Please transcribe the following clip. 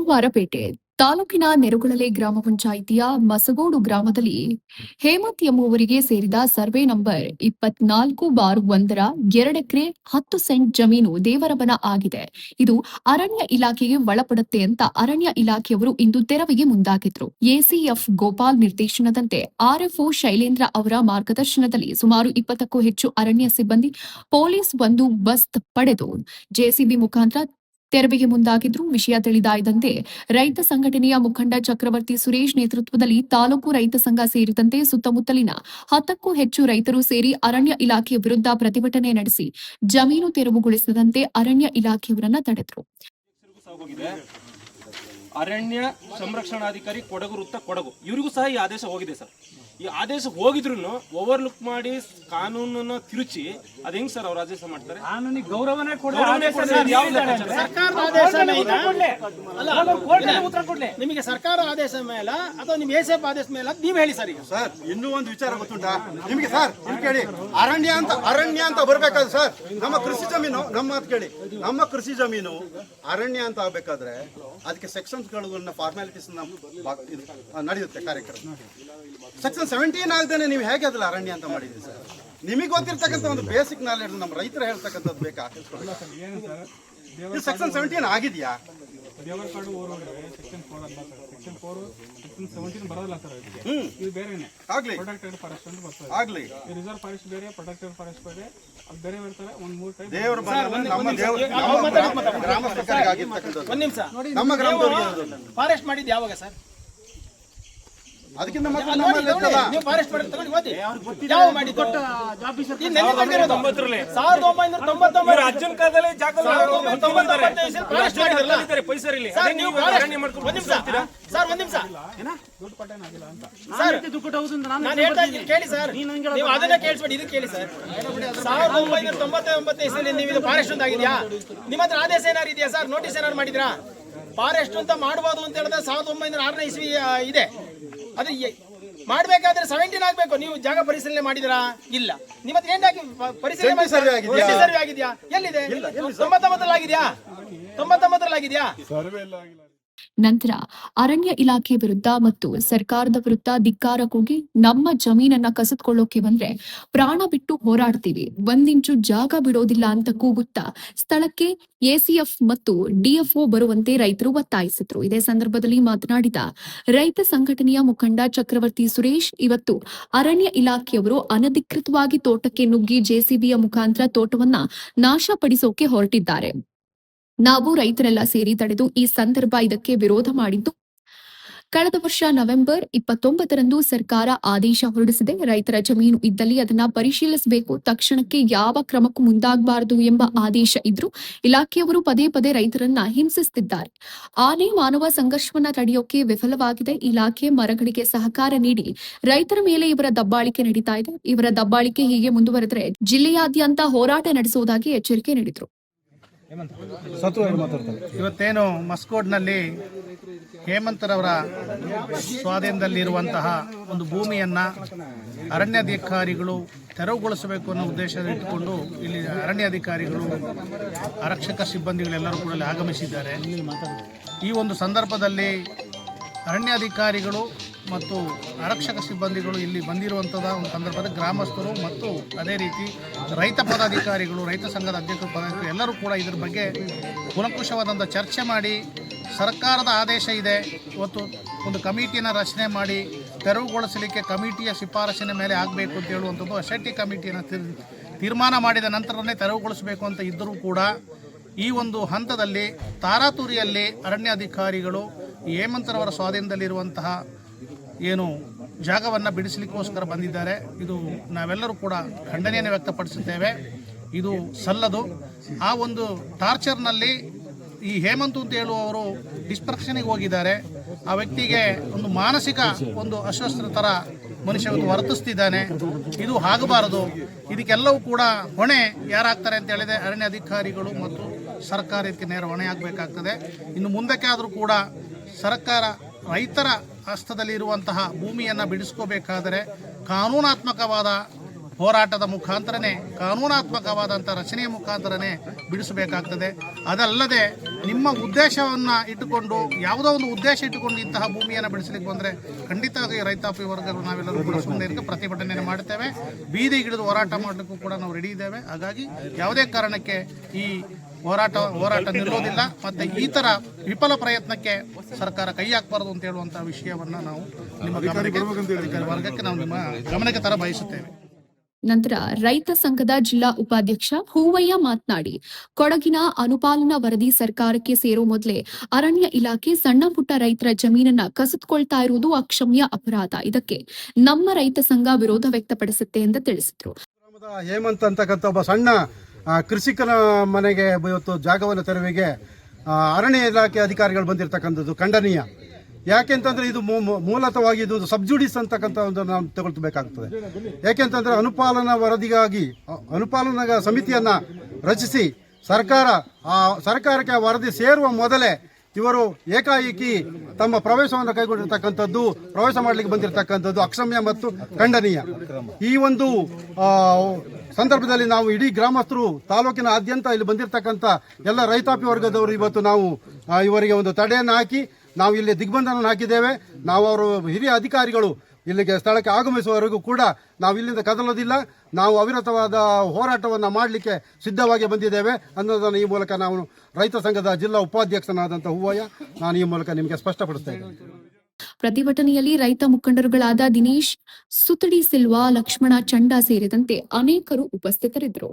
ಸೋಮವಾರಪೇಟೆ ತಾಲೂಕಿನ ನೆರುಗಳಲೆ ಗ್ರಾಮ ಪಂಚಾಯಿತಿಯ ಮಸಗೋಡು ಗ್ರಾಮದಲ್ಲಿ ಹೇಮಂತ್ ಎಂಬುವರಿಗೆ ಸೇರಿದ ಸರ್ವೆ ನಂಬರ್ 24/1 2 ಎಕರೆ 10 ಸೆಂಟ್ ಜಮೀನು ದೇವರಬನ ಆಗಿದೆ. ಇದು ಅರಣ್ಯ ಇಲಾಖೆಗೆ ಒಳಪಡುತ್ತೆ ಅಂತ ಅರಣ್ಯ ಇಲಾಖೆಯವರು ಇಂದು ತೆರವಿಗೆ ಮುಂದಾಗಿದ್ರು. ಎಸಿಎಫ್ ಗೋಪಾಲ್ ನಿರ್ದೇಶನದಂತೆ ಆರ್ಎಫ್ಒ ಶೈಲೇಂದ್ರ ಅವರ ಮಾರ್ಗದರ್ಶನದಲ್ಲಿ ಸುಮಾರು 20ಕ್ಕೂ ಹೆಚ್ಚು ಅರಣ್ಯ ಸಿಬ್ಬಂದಿ ಪೊಲೀಸ್ ಬಂದೋಬಸ್ತ್ ಪಡೆದು ಜೆಸಿಬಿ ಮುಖಾಂತರ ತೆರವಿಗೆ ಮುಂದಾಗಿದ್ರು. ವಿಷಯ ತಿಳಿದಾಯದಂತೆ ರೈತ ಸಂಘಟನೆಯ ಮುಖಂಡ ಚಕ್ರವರ್ತಿ ಸುರೇಶ್ ನೇತೃತ್ವದಲ್ಲಿ ತಾಲೂಕು ರೈತ ಸಂಘ ಸೇರಿದಂತೆ ಸುತ್ತಮುತ್ತಲಿನ 10ಕ್ಕೂ ಹೆಚ್ಚು ರೈತರು ಸೇರಿ ಅರಣ್ಯ ಇಲಾಖೆ ವಿರುದ್ಧ ಪ್ರತಿಭಟನೆ ನಡೆಸಿ ಜಮೀನು ತೆರವುಗೊಳಿಸದಂತೆ ಅರಣ್ಯ ಇಲಾಖೆಯವರನ್ನ ತಡೆದರು. ಅರಣ್ಯ ಸಂರಕ್ಷಣಾಧಿಕಾರಿ ಕೊಡಗು ವೃತ್ತ ಕೊಡಗು ಇವರಿಗೂ ಸಹ ಈ ಆದೇಶ ಹೋಗಿದೆ ಸರ್. ಈ ಆದೇಶ ಹೋಗಿದ್ರು ಓವರ್ಲುಕ್ ಮಾಡಿ ಕಾನೂನನ್ನ ತಿರುಚಿ ಅದ ಹೆಂಗ್ ಸರ್ ಅವ್ರು ಆದೇಶ ಮಾಡ್ತಾರೆ? ಕಾನೂನಿಗೆ ಗೌರವನೇ ನಿಮಗೆ ಸರ್ಕಾರ ಆದೇಶ ಮೇಲ ಅಥವಾ ನಿಮ್ ಎಸಿಎಫ್ ಆದೇಶ ಮೇಲ ನೀವ್ ಹೇಳಿ ಸರ್. ಈಗ ಸರ್ ಇನ್ನೂ ಒಂದು ವಿಚಾರ ಗೊತ್ತುಂಟಾ ನಿಮಗೆ ಸರ್? ಇಲ್ಲಿ ಕೇಳಿ, ಅರಣ್ಯ ಅಂತ ಬರ್ಬೇಕಾದ್ರೆ ಸರ್ ನಮ್ಮ ಕೃಷಿ ಜಮೀನು, ನಮ್ಮ ಮಾತು ಕೇಳಿ, ನಮ್ಮ ಕೃಷಿ ಜಮೀನು ಅರಣ್ಯ ಅಂತ ಆಗ್ಬೇಕಾದ್ರೆ ಅದಕ್ಕೆ ಸೆಕ್ಷನ್ಸ್ಗಳನ್ನ ಫಾರ್ಮಾಲಿಟೀಸ್ ನಡೆಯುತ್ತೆ ಕಾರ್ಯಕ್ರಮ. ಸೆಕ್ಷನ್ 17 ಆಗದೇನೆ ನೀವು ಹೇಗೆ ಅದಲ್ಲ ಅರಣ್ಯ ಅಂತ ಮಾಡಿದ್ರಿ ಸರ್? ನಿಮಗೆ ಗೊತ್ತಿರ್ತಕ್ಕಂಥ ಒಂದು ಬೇಸಿಕ್ ನಾಲೆಡ್ಜ್ ನಮ್ಮ ರೈತರು ಹೇಳ್ತಕ್ಕಂಥದ್ದು ಬೇಕಾ? ಸೆಕ್ಷನ್ 17 ಆಗಿದೆಯಾ? ದೇವರ ಕಾಡು ಸೆಕ್ಷನ್ 4 ಅಲ್ಲ ಸರ್. ಸೆಕ್ಷನ್ 4 ಸೆಕ್ಷನ್ 17 ಬರೋದಿಲ್ಲ ಸರ್. ಇದು ಬೇರೆನೆ ಆಗ್ಲಿ, ಪ್ರೊಟೆಕ್ಟೆಡ್ ಫಾರೆಸ್ಟ್ ಅಂತ ಬರ್ತದೆ. ಆಗ್ಲಿ ರಿಸರ್ವ್ ಫಾರೆಸ್ಟ್ ಬೇರೆ, ಪ್ರೊಟೆಕ್ಟೆಡ್ ಫಾರೆಸ್ಟ್ ಬೇರೆ, ಅದು ಬೇರೆ ಇರ್ತದೆ. ಒಂದು 3 ಟೈಪ್ ದೇವರ ಗ್ರಾಮಸ್ಥರಿಗೆ ಆಗಿರ್ತಕ್ಕಂಥದ್ದು. ಒಂದ್ ನಿಮಿಷ, ನಮ್ಮ ಗ್ರಾಮದವರಿಗೆ ಫಾರೆಸ್ಟ್ ಮಾಡಿದ್ದು ಯಾವಾಗ ಸರ್? ಅದಕ್ಕಿಂತ ನೀವು ಫಾರೆಸ್ಟ್ ಮಾಡಿ ತಗೊಂಡು ಓದಿ. ಯಾವ ಮಾಡಿ 1999 ಅರ್ಜುನ್ ಕಾಲದಲ್ಲಿ ಸರ್ ಒಂದ್ ನಿಮಿಷ ನಾನು ಹೇಳ್ತಾ ಇದ್ದೀನಿ ಕೇಳಿ ಸರ್. ನೀವು ಅದನ್ನ ಕೇಳಿಸ್ಬೇಡಿ, ಇದು ಕೇಳಿ ಸರ್. 1999 ಇಸಲಿ ನೀವು ಇದು ಫಾರೆಸ್ಟ್ ಅಂತ ಆಗಿದ್ಯಾ? ನಿಮ್ಮ ಹತ್ರ ಆದೇಶ ಏನಾರು ಇದೆಯಾ ಸರ್? ನೋಟಿಸ್ ಏನಾರು ಮಾಡಿದ್ರಾ? ಫಾರೆಸ್ಟ್ ಅಂತ ಮಾಡಬಹುದು ಅಂತ ಹೇಳಿದ್ರೆ 1906ನೇ ಇಸ್ವಿ ಇದೆ. ಅದು ಮಾಡ್ಬೇಕಾದ್ರೆ 17 ಆಗ್ಬೇಕು. ನೀವು ಜಾಗ ಪರಿಶೀಲನೆ ಮಾಡಿದಿರಾ? ಇಲ್ಲ. ನಿಮ್ಮ ಹತ್ರ ಏನಾಗಿ ಪರಿಶೀಲನೆ ಸರ್ವೆ ಆಗಿದೆಯಾ? ಎಲ್ಲಿದೆ? 99 ಆಗಿದೆಯಾ? 99 ಆಗಿದೆಯಾ? ನಂತರ ಅರಣ್ಯ ಇಲಾಖೆ ವಿರುದ್ಧ ಮತ್ತು ಸರ್ಕಾರದ ವಿರುದ್ಧ ಧಿಕ್ಕಾರ ಕೂಗಿ ನಮ್ಮ ಜಮೀನನ್ನ ಕಸಿದುಕೊಳ್ಳೋಕೆ ಬಂದ್ರೆ ಪ್ರಾಣ ಬಿಟ್ಟು ಹೋರಾಡ್ತೀವಿ, 1 ಇಂಚು ಜಾಗ ಬಿಡೋದಿಲ್ಲ ಅಂತ ಕೂಗುತ್ತಾ ಸ್ಥಳಕ್ಕೆ ಎಸಿಎಫ್ ಮತ್ತು ಡಿಎಫ್ಒ ಬರುವಂತೆ ರೈತರು ಒತ್ತಾಯಿಸಿದ್ರು. ಇದೇ ಸಂದರ್ಭದಲ್ಲಿ ಮಾತನಾಡಿದ ರೈತ ಸಂಘಟನೆಯ ಮುಖಂಡ ಚಕ್ರವರ್ತಿ ಸುರೇಶ್, ಇವತ್ತು ಅರಣ್ಯ ಇಲಾಖೆಯವರು ಅನಧಿಕೃತವಾಗಿ ತೋಟಕ್ಕೆ ನುಗ್ಗಿ ಜೆಸಿಬಿಯ ಮುಖಾಂತರ ತೋಟವನ್ನ ನಾಶಪಡಿಸೋಕೆ ಹೊರಟಿದ್ದಾರೆ. ನಾವು ರೈತರೆಲ್ಲ ಸೇರಿ ತಡೆದು ಈ ಸಂದರ್ಭ ಇದಕ್ಕೆ ವಿರೋಧ ಮಾಡಿದ್ದು. ಕಳೆದ ವರ್ಷ ನವೆಂಬರ್ 29ರಂದು ಸರ್ಕಾರ ಆದೇಶ ಹೊರಡಿಸಿದೆ. ರೈತರ ಜಮೀನು ಇದ್ದಲ್ಲಿ ಅದನ್ನ ಪರಿಶೀಲಿಸಬೇಕು, ತಕ್ಷಣಕ್ಕೆ ಯಾವ ಕ್ರಮಕ್ಕೂ ಮುಂದಾಗಬಾರದು ಎಂಬ ಆದೇಶ ಇದ್ರೂ ಇಲಾಖೆಯವರು ಪದೇ ಪದೇ ರೈತರನ್ನ ಹಿಂಸಿಸುತ್ತಿದ್ದಾರೆ. ಆನೆ ಮಾನವ ಸಂಘರ್ಷವನ್ನ ತಡೆಯೋಕೆ ವಿಫಲವಾಗಿದೆ. ಇಲಾಖೆ ಮರಗಳಿಗೆ ಸಹಕಾರ ನೀಡಿ ರೈತರ ಮೇಲೆ ಇವರ ದಬ್ಬಾಳಿಕೆ ನಡೀತಾ ಇದೆ. ಇವರ ದಬ್ಬಾಳಿಕೆ ಹೀಗೆ ಮುಂದುವರೆದರೆ ಜಿಲ್ಲೆಯಾದ್ಯಂತ ಹೋರಾಟ ನಡೆಸುವುದಾಗಿ ಎಚ್ಚರಿಕೆ ನೀಡಿದರು. ಇವತ್ತೇನು ಮಸ್ಕೋಡ್ನಲ್ಲಿ ಹೇಮಂತರವರ ಸ್ವಾಧೀನದಲ್ಲಿರುವಂತಹ ಒಂದು ಭೂಮಿಯನ್ನು ಅರಣ್ಯಾಧಿಕಾರಿಗಳು ತೆರವುಗೊಳಿಸಬೇಕು ಅನ್ನೋ ಉದ್ದೇಶವನ್ನು ಇಟ್ಟುಕೊಂಡು ಇಲ್ಲಿ ಅರಣ್ಯಾಧಿಕಾರಿಗಳು, ಆರಕ್ಷಕ ಸಿಬ್ಬಂದಿಗಳೆಲ್ಲರೂ ಕೂಡ ಆಗಮಿಸಿದ್ದಾರೆ. ಈ ಒಂದು ಸಂದರ್ಭದಲ್ಲಿ ಅರಣ್ಯಾಧಿಕಾರಿಗಳು ಮತ್ತು ಆರಕ್ಷಕ ಸಿಬ್ಬಂದಿಗಳು ಇಲ್ಲಿ ಬಂದಿರುವಂಥದ್ದು ಒಂದು ಸಂದರ್ಭದಲ್ಲಿ ಗ್ರಾಮಸ್ಥರು ಮತ್ತು ಅದೇ ರೀತಿ ರೈತ ಪದಾಧಿಕಾರಿಗಳು, ರೈತ ಸಂಘದ ಅಧ್ಯಕ್ಷರು, ಪದಾಧಿಕಾರಿಗಳು ಎಲ್ಲರೂ ಕೂಡ ಇದ್ರ ಬಗ್ಗೆ ಕೂಲಂಕುಷವಾದಂಥ ಚರ್ಚೆ ಮಾಡಿ ಸರ್ಕಾರದ ಆದೇಶ ಇದೆ, ಇವತ್ತು ಒಂದು ಕಮಿಟಿಯನ್ನು ರಚನೆ ಮಾಡಿ ತೆರವುಗೊಳಿಸಲಿಕ್ಕೆ ಕಮಿಟಿಯ ಶಿಫಾರಸಿನ ಮೇಲೆ ಆಗಬೇಕು ಅಂತ ಹೇಳುವಂಥದ್ದು SIT ಕಮಿಟಿಯನ್ನು ತೀರ್ಮಾನ ಮಾಡಿದ ನಂತರನೇ ತೆರವುಗೊಳಿಸಬೇಕು ಅಂತ ಇದ್ದರೂ ಕೂಡ ಈ ಒಂದು ಹಂತದಲ್ಲಿ ತಾರಾತುರಿಯಲ್ಲಿ ಅರಣ್ಯಾಧಿಕಾರಿಗಳು ಹೇಮಂತರವರ ಸ್ವಾಧೀನದಲ್ಲಿರುವಂತಹ ಏನು ಜಾಗವನ್ನು ಬಿಡಿಸಲಿಕ್ಕೋಸ್ಕರ ಬಂದಿದ್ದಾರೆ. ಇದು ನಾವೆಲ್ಲರೂ ಕೂಡ ಖಂಡನೆಯನ್ನು ವ್ಯಕ್ತಪಡಿಸುತ್ತೇವೆ. ಇದು ಸಲ್ಲದು. ಆ ಒಂದು ಟಾರ್ಚರ್ನಲ್ಲಿ ಈ ಹೇಮಂತ್ ಅಂತ ಹೇಳುವವರು ಡಿಸ್ಪರ್ಕ್ಷನಿಗೆ ಹೋಗಿದ್ದಾರೆ. ಆ ವ್ಯಕ್ತಿಗೆ ಒಂದು ಮಾನಸಿಕ ಒಂದು ಅಸ್ವಸ್ಥ ಥರ ಮನುಷ್ಯ ವರ್ತಿಸ್ತಿದ್ದಾನೆ. ಇದು ಆಗಬಾರದು. ಇದಕ್ಕೆಲ್ಲವೂ ಕೂಡ ಹೊಣೆ ಯಾರಾಗ್ತಾರೆ ಅಂತ ಹೇಳಿದ್ರೆ ಅರಣ್ಯ ಅಧಿಕಾರಿಗಳು ಮತ್ತು ಸರ್ಕಾರ ಇದಕ್ಕೆ ನೇರ ಹೊಣೆ ಆಗಬೇಕಾಗ್ತದೆ. ಇನ್ನು ಮುಂದಕ್ಕೆ ಆದರೂ ಕೂಡ ಸರ್ಕಾರ ರೈತರ ಹಸ್ತದಲ್ಲಿರುವಂತಹ ಭೂಮಿಯನ್ನು ಬಿಡಿಸ್ಕೋಬೇಕಾದರೆ ಕಾನೂನಾತ್ಮಕವಾದ ಹೋರಾಟದ ಮುಖಾಂತರನೇ, ಕಾನೂನಾತ್ಮಕವಾದಂಥ ರಚನೆಯ ಮುಖಾಂತರನೇ ಬಿಡಿಸಬೇಕಾಗ್ತದೆ. ಅದಲ್ಲದೆ ನಿಮ್ಮ ಉದ್ದೇಶವನ್ನು ಇಟ್ಟುಕೊಂಡು, ಯಾವುದೋ ಒಂದು ಉದ್ದೇಶ ಇಟ್ಟುಕೊಂಡು ಇಂತಹ ಭೂಮಿಯನ್ನು ಬಿಡಿಸಲಿಕ್ಕೆ ಬಂದರೆ ಖಂಡಿತವಾಗಿ ರೈತಾಪಿ ವರ್ಗಗಳು ನಾವೆಲ್ಲರೂ ಕೂಡ ಸುಮ್ಮನೆ ಪ್ರತಿಭಟನೆಯನ್ನು ಮಾಡ್ತೇವೆ. ಬೀದಿಗಿಳಿದು ಹೋರಾಟ ಮಾಡಲಿಕ್ಕೂ ಕೂಡ ನಾವು ರೆಡಿ ಇದ್ದೇವೆ. ಹಾಗಾಗಿ ಯಾವುದೇ ಕಾರಣಕ್ಕೆ ಈ ಹೋರಾಟ ನಿಲ್ಲೋದಿಲ್ಲ. ಮತ್ತು ಈ ಥರ ವಿಫಲ ಪ್ರಯತ್ನಕ್ಕೆ ಸರ್ಕಾರ ಕೈ ಹಾಕಬಾರದು ಅಂತ ಹೇಳುವಂಥ ವಿಷಯವನ್ನು ನಾವು ನಿಮ್ಮ ಅಧಿಕಾರಿ ವರ್ಗಕ್ಕೆ ನಾವು ನಿಮ್ಮ ಗಮನಕ್ಕೆ ತರ ಬಯಸುತ್ತೇವೆ. ನಂತರ ರೈತ ಸಂಘದ ಜಿಲ್ಲಾ ಉಪಾಧ್ಯಕ್ಷ ಹೂವಯ್ಯ ಮಾತನಾಡಿ, ಕೊಡಗಿನ ಅನುಪಾಲನಾ ವರದಿ ಸರ್ಕಾರಕ್ಕೆ ಸೇರೋ ಮೊದಲೇ ಅರಣ್ಯ ಇಲಾಖೆ ಸಣ್ಣ ಪುಟ್ಟ ರೈತರ ಜಮೀನನ್ನ ಕಸಿದುಕೊಳ್ತಾ ಇರುವುದು ಅಕ್ಷಮ್ಯ ಅಪರಾಧ. ಇದಕ್ಕೆ ನಮ್ಮ ರೈತ ಸಂಘ ವಿರೋಧ ವ್ಯಕ್ತಪಡಿಸುತ್ತೆ ಎಂದು ತಿಳಿಸಿದರು. ಹೇಮಂತ್ ಅಂತಕ್ಕಂಥ ಒಬ್ಬ ಸಣ್ಣ ಕೃಷಿಕನ ಮನೆಗೆ ಇವತ್ತು ಜಾಗವನ್ನು ತೆರವಿಗೆ ಅರಣ್ಯ ಇಲಾಖೆ ಅಧಿಕಾರಿಗಳು ಬಂದಿರತಕ್ಕಂಥದ್ದು ಖಂಡನೀಯ. ಯಾಕೆಂತಂದ್ರೆ ಇದು ಮೂಲತಃವಾಗಿ ಇದು ಸಬ್ಜುಡಿಸ್ ಅಂತಕ್ಕಂಥ ಒಂದು ನಾವು ತಗೊಳ್ಬೇಕಾಗ್ತದೆ. ಯಾಕೆಂತಂದ್ರೆ ಅನುಪಾಲನಾ ವರದಿಗಾಗಿ ಅನುಪಾಲನಾ ಸಮಿತಿಯನ್ನ ರಚಿಸಿ ಸರ್ಕಾರಕ್ಕೆ ವರದಿ ಸೇರುವ ಮೊದಲೇ ಇವರು ಏಕಾಏಕಿ ತಮ್ಮ ಪ್ರವೇಶವನ್ನು ಕೈಗೊಂಡಿರ್ತಕ್ಕಂಥದ್ದು, ಪ್ರವೇಶ ಮಾಡಲಿಕ್ಕೆ ಬಂದಿರತಕ್ಕಂಥದ್ದು ಅಕ್ಷಮ್ಯ ಮತ್ತು ಖಂಡನೀಯ. ಈ ಒಂದು ಸಂದರ್ಭದಲ್ಲಿ ನಾವು ಇಡೀ ಗ್ರಾಮಸ್ಥರು, ತಾಲೂಕಿನಾದ್ಯಂತ ಇಲ್ಲಿ ಬಂದಿರತಕ್ಕಂಥ ಎಲ್ಲ ರೈತಾಪಿ ವರ್ಗದವರು ಇವತ್ತು ನಾವು ಇವರಿಗೆ ಒಂದು ತಡೆಯನ್ನು ಹಾಕಿ ನಾವು ಇಲ್ಲಿ ದಿಗ್ಬಂಧನ ಹಾಕಿದ್ದೇವೆ. ನಾವು ಅವರು ಹಿರಿಯ ಅಧಿಕಾರಿಗಳು ಇಲ್ಲಿಗೆ ಸ್ಥಳಕ್ಕೆ ಆಗಮಿಸುವವರೆಗೂ ಕೂಡ ನಾವು ಇಲ್ಲಿಂದ ಕದಲೋದಿಲ್ಲ. ನಾವು ಅವಿರತವಾದ ಹೋರಾಟವನ್ನು ಮಾಡಲಿಕ್ಕೆ ಸಿದ್ಧವಾಗಿ ಬಂದಿದ್ದೇವೆ ಅನ್ನೋದನ್ನು ಈ ಮೂಲಕ ನಾವು ರೈತ ಸಂಘದ ಜಿಲ್ಲಾ ಉಪಾಧ್ಯಕ್ಷನಾದಂಥ ಹೂವಯ್ಯ ನಾನು ಈ ಮೂಲಕ ನಿಮಗೆ ಸ್ಪಷ್ಟಪಡಿಸ್ತೇನೆ. ಪ್ರತಿಭಟನೆಯಲ್ಲಿ ರೈತ ಮುಖಂಡರುಗಳಾದ ದಿನೇಶ್ ಸುತಡಿ ಸಿಲ್ವಾ, ಲಕ್ಷ್ಮಣ ಚಂಡ ಸೇರಿದಂತೆ ಅನೇಕರು ಉಪಸ್ಥಿತರಿದ್ದರು.